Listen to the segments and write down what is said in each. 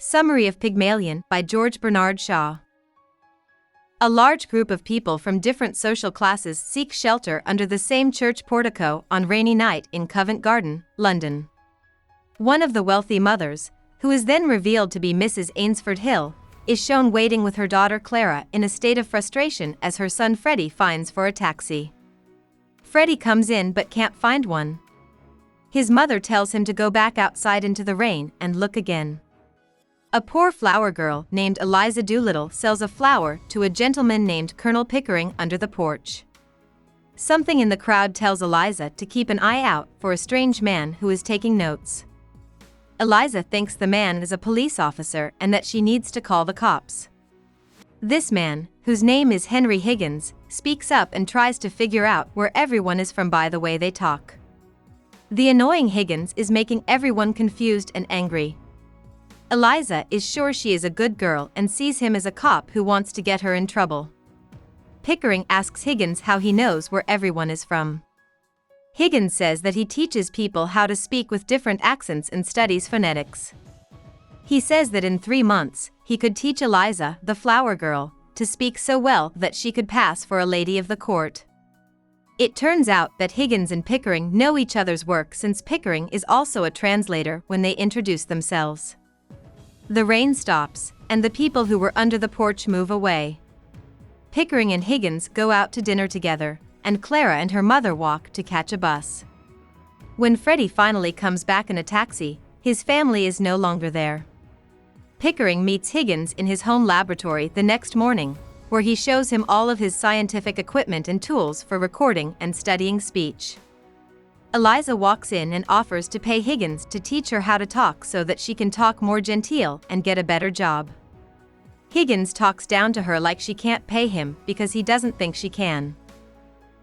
Summary of Pygmalion by George Bernard Shaw. A large group of people from different social classes seek shelter under the same church portico on rainy night in Covent Garden, London. One of the wealthy mothers, who is then revealed to be Mrs. Ainsford Hill, is shown waiting with her daughter Clara in a state of frustration as her son Freddie finds for a taxi. Freddie comes in but can't find one. His mother tells him to go back outside into the rain and look again. A poor flower girl named Eliza Doolittle sells a flower to a gentleman named Colonel Pickering under the porch. Something in the crowd tells Eliza to keep an eye out for a strange man who is taking notes. Eliza thinks the man is a police officer and that she needs to call the cops. This man, whose name is Henry Higgins, speaks up and tries to figure out where everyone is from by the way they talk. The annoying Higgins is making everyone confused and angry. Eliza is sure she is a good girl and sees him as a cop who wants to get her in trouble. Pickering asks Higgins how he knows where everyone is from. Higgins says that he teaches people how to speak with different accents and studies phonetics. He says that in 3 months, he could teach Eliza, the flower girl, to speak so well that she could pass for a lady of the court. It turns out that Higgins and Pickering know each other's work since Pickering is also a translator when they introduce themselves. The rain stops, and the people who were under the porch move away. Pickering and Higgins go out to dinner together, and Clara and her mother walk to catch a bus. When Freddie finally comes back in a taxi, his family is no longer there. Pickering meets Higgins in his home laboratory the next morning, where he shows him all of his scientific equipment and tools for recording and studying speech. Eliza walks in and offers to pay Higgins to teach her how to talk so that she can talk more genteel and get a better job. Higgins talks down to her like she can't pay him because he doesn't think she can.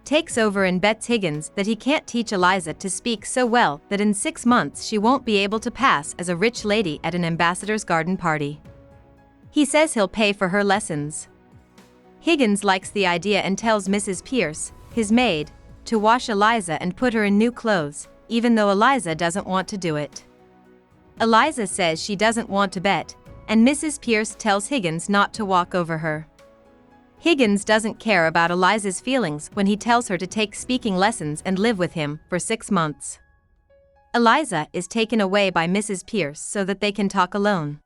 Takes over and bets Higgins that he can't teach Eliza to speak so well that in 6 months she won't be able to pass as a rich lady at an ambassador's garden party. He says he'll pay for her lessons. Higgins likes the idea and tells Mrs. Pierce, his maid, to wash Eliza and put her in new clothes, even though Eliza doesn't want to do it. Eliza says she doesn't want to bet, and Mrs. Pierce tells Higgins not to walk over her. Higgins doesn't care about Eliza's feelings when he tells her to take speaking lessons and live with him for 6 months. Eliza is taken away by Mrs. Pierce so that they can talk alone.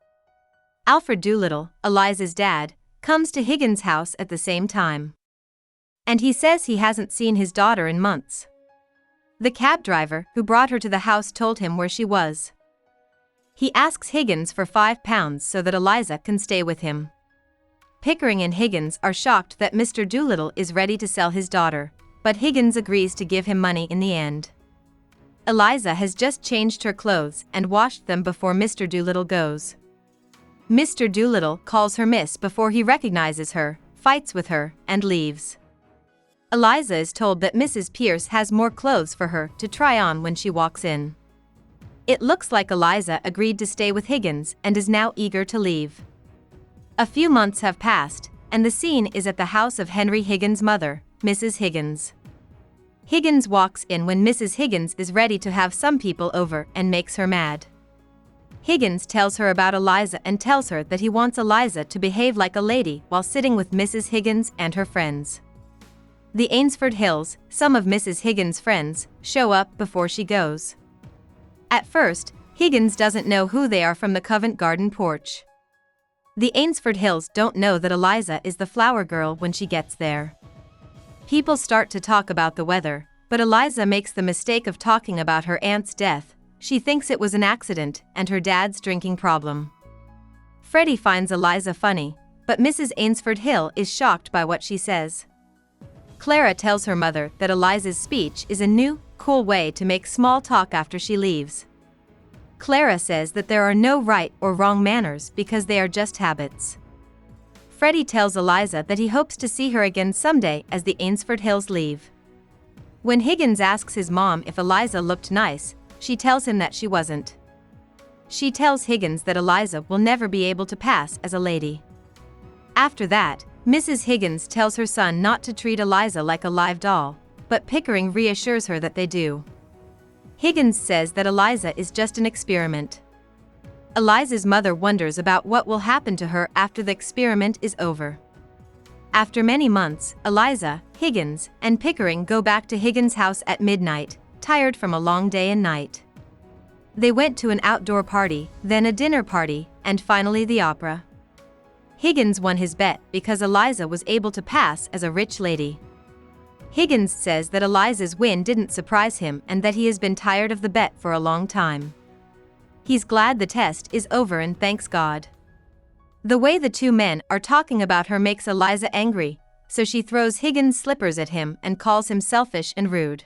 Alfred Doolittle, Eliza's dad, comes to Higgins' house at the same time. And he says he hasn't seen his daughter in months. The cab driver who brought her to the house told him where she was. He asks Higgins for £5 so that Eliza can stay with him. Pickering and Higgins are shocked that Mr. Doolittle is ready to sell his daughter, but Higgins agrees to give him money in the end. Eliza has just changed her clothes and washed them before Mr. Doolittle goes. Mr. Doolittle calls her miss before he recognizes her, fights with her, and leaves. Eliza is told that Mrs. Pierce has more clothes for her to try on when she walks in. It looks like Eliza agreed to stay with Higgins and is now eager to leave. A few months have passed, and the scene is at the house of Henry Higgins' mother, Mrs. Higgins. Higgins walks in when Mrs. Higgins is ready to have some people over and makes her mad. Higgins tells her about Eliza and tells her that he wants Eliza to behave like a lady while sitting with Mrs. Higgins and her friends. The Ainsford Hills, some of Mrs. Higgins' friends, show up before she goes. At first, Higgins doesn't know who they are from the Covent Garden porch. The Ainsford Hills don't know that Eliza is the flower girl when she gets there. People start to talk about the weather, but Eliza makes the mistake of talking about her aunt's death. She thinks it was an accident and her dad's drinking problem. Freddie finds Eliza funny, but Mrs. Ainsford Hill is shocked by what she says. Clara tells her mother that Eliza's speech is a new, cool way to make small talk after she leaves. Clara says that there are no right or wrong manners because they are just habits. Freddie tells Eliza that he hopes to see her again someday as the Ainsford Hills leave. When Higgins asks his mom if Eliza looked nice, she tells him that she wasn't. She tells Higgins that Eliza will never be able to pass as a lady. After that, Mrs. Higgins tells her son not to treat Eliza like a live doll, but Pickering reassures her that they do. Higgins says that Eliza is just an experiment. Eliza's mother wonders about what will happen to her after the experiment is over. After many months, Eliza, Higgins, and Pickering go back to Higgins' house at midnight, tired from a long day and night. They went to an outdoor party, then a dinner party, and finally the opera. Higgins won his bet because Eliza was able to pass as a rich lady. Higgins says that Eliza's win didn't surprise him and that he has been tired of the bet for a long time. He's glad the test is over and thanks God. The way the two men are talking about her makes Eliza angry, so she throws Higgins' slippers at him and calls him selfish and rude.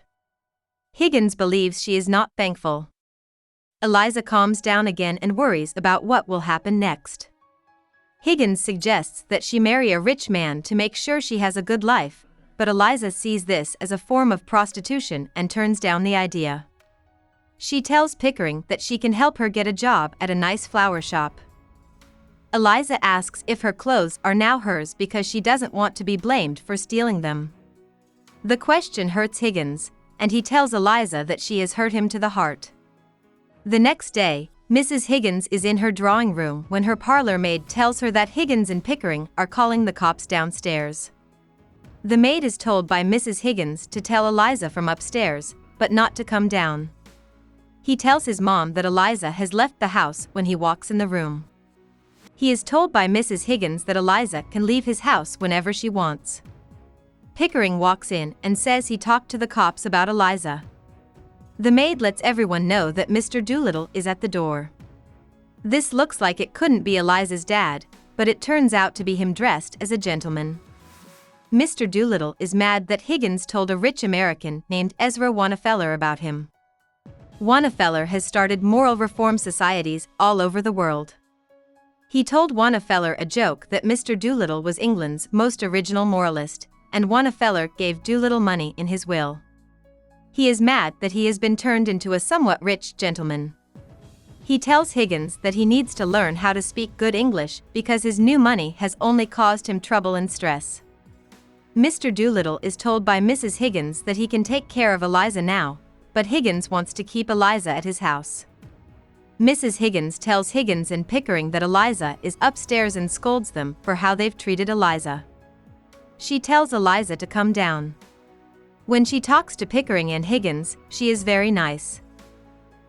Higgins believes she is not thankful. Eliza calms down again and worries about what will happen next. Higgins suggests that she marry a rich man to make sure she has a good life, but Eliza sees this as a form of prostitution and turns down the idea. She tells Pickering that she can help her get a job at a nice flower shop. Eliza asks if her clothes are now hers because she doesn't want to be blamed for stealing them. The question hurts Higgins, and he tells Eliza that she has hurt him to the heart. The next day, Mrs. Higgins is in her drawing room when her parlor maid tells her that Higgins and Pickering are calling the cops downstairs. The maid is told by Mrs. Higgins to tell Eliza from upstairs, but not to come down. He tells his mom that Eliza has left the house when he walks in the room. He is told by Mrs. Higgins that Eliza can leave his house whenever she wants. Pickering walks in and says he talked to the cops about Eliza. The maid lets everyone know that Mr. Doolittle is at the door. This looks like it couldn't be Eliza's dad, but it turns out to be him dressed as a gentleman. Mr. Doolittle is mad that Higgins told a rich American named Ezra Wannafeller about him. Wannafeller has started moral reform societies all over the world. He told Wannafeller a joke that Mr. Doolittle was England's most original moralist, and Wannafeller gave Doolittle money in his will. He is mad that he has been turned into a somewhat rich gentleman. He tells Higgins that he needs to learn how to speak good English because his new money has only caused him trouble and stress. Mr. Doolittle is told by Mrs. Higgins that he can take care of Eliza now, but Higgins wants to keep Eliza at his house. Mrs. Higgins tells Higgins and Pickering that Eliza is upstairs and scolds them for how they've treated Eliza. She tells Eliza to come down. When she talks to Pickering and Higgins, she is very nice.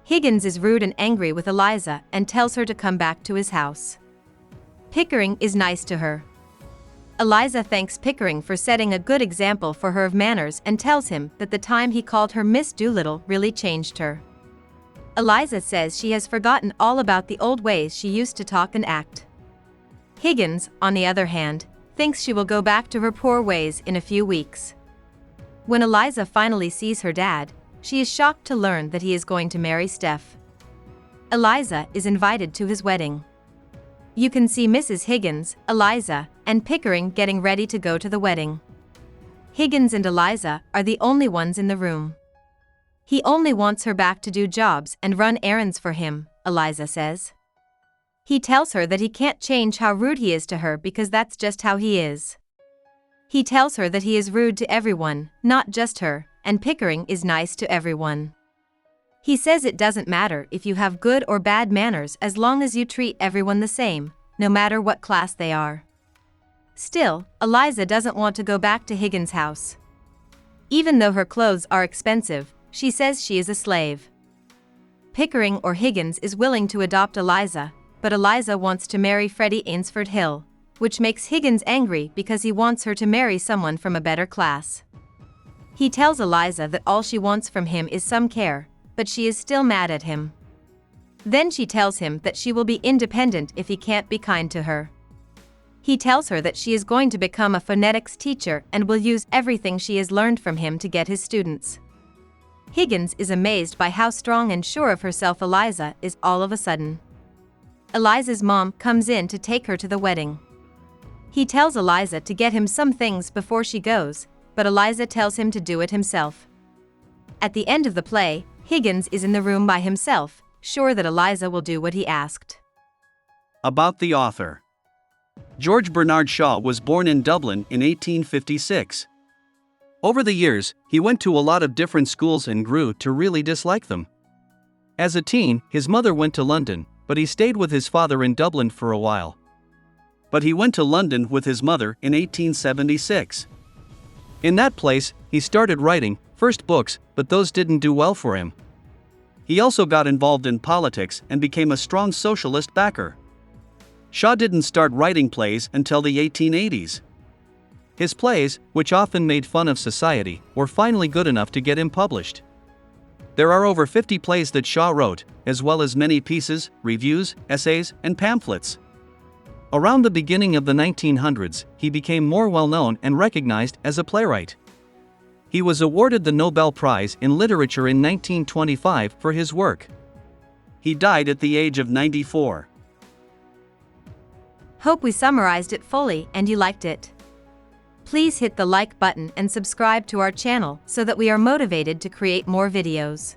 Higgins is rude and angry with Eliza and tells her to come back to his house. Pickering is nice to her. Eliza thanks Pickering for setting a good example for her of manners and tells him that the time he called her Miss Doolittle really changed her. Eliza says she has forgotten all about the old ways she used to talk and act. Higgins, on the other hand, thinks she will go back to her poor ways in a few weeks. When Eliza finally sees her dad, she is shocked to learn that he is going to marry Steph. Eliza is invited to his wedding. You can see Mrs. Higgins, Eliza, and Pickering getting ready to go to the wedding. Higgins and Eliza are the only ones in the room. He only wants her back to do jobs and run errands for him, Eliza says. He tells her that he can't change how rude he is to her because that's just how he is. He tells her that he is rude to everyone, not just her, and Pickering is nice to everyone. He says it doesn't matter if you have good or bad manners as long as you treat everyone the same, no matter what class they are. Still, Eliza doesn't want to go back to Higgins' house. Even though her clothes are expensive, she says she is a slave. Pickering or Higgins is willing to adopt Eliza, but Eliza wants to marry Freddie Ainsford Hill, which makes Higgins angry because he wants her to marry someone from a better class. He tells Eliza that all she wants from him is some care, but she is still mad at him. Then she tells him that she will be independent if he can't be kind to her. He tells her that she is going to become a phonetics teacher and will use everything she has learned from him to get his students. Higgins is amazed by how strong and sure of herself Eliza is all of a sudden. Eliza's mom comes in to take her to the wedding. He tells Eliza to get him some things before she goes, but Eliza tells him to do it himself. At the end of the play, Higgins is in the room by himself, sure that Eliza will do what he asked. About the author. George Bernard Shaw was born in Dublin in 1856. Over the years, he went to a lot of different schools and grew to really dislike them. As a teen, his mother went to London, but he stayed with his father in Dublin for a while. But he went to London with his mother in 1876. In that place, he started writing, first books, but those didn't do well for him. He also got involved in politics and became a strong socialist backer. Shaw didn't start writing plays until the 1880s. His plays, which often made fun of society, were finally good enough to get him published. There are over 50 plays that Shaw wrote, as well as many pieces, reviews, essays, and pamphlets. Around the beginning of the 1900s, he became more well-known and recognized as a playwright. He was awarded the Nobel Prize in Literature in 1925 for his work. He died at the age of 94. Hope we summarized it fully and you liked it. Please hit the like button and subscribe to our channel so that we are motivated to create more videos.